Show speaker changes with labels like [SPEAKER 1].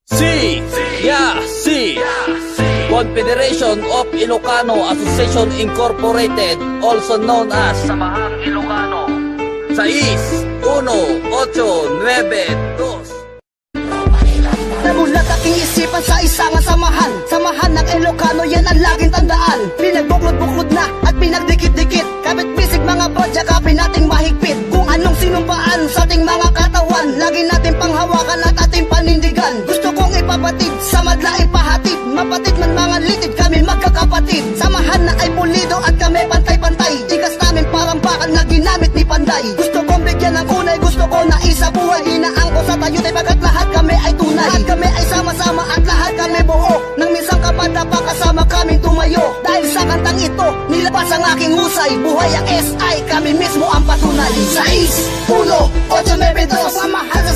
[SPEAKER 1] C Confederation of Ilocano Association Incorporated, also known as Samahang Ilocano. 6-1-8-9-2.
[SPEAKER 2] Namulat aking isipan sa isang samahan. Samahan ng Ilocano, yan ang laging tandaan. Pinagbuklod-buklod na at pinagdikit-dikit. Kabit bisig mga bodya, kapin nating mahigpit. Kung anong sinumpaan sa ating mga katawan, lagi natin panghawakan at ating panindigan. Gusto kong ipabatid, sa madla ipahatid. Mapatid man mga litid, kami magkakapatid. Samahan na ay pulido at kami pantay-pantay. Tigas namin parang bakal na ginamit ni Panday. Gusto kong bigyan ng unay, gusto ko na isa buhay. Hinaang ko sa tayo, pagkat lahat kami ay tunay. Lahat kami ay sama-sama at lahat kami buo. Nang minsan kapata pa kasama kaming tumayo. Dahil sa kantang ito, nilabas ang aking husay. Buhay ang SI, kami mismo ang patunay. 6-1-8-9-2. Samahan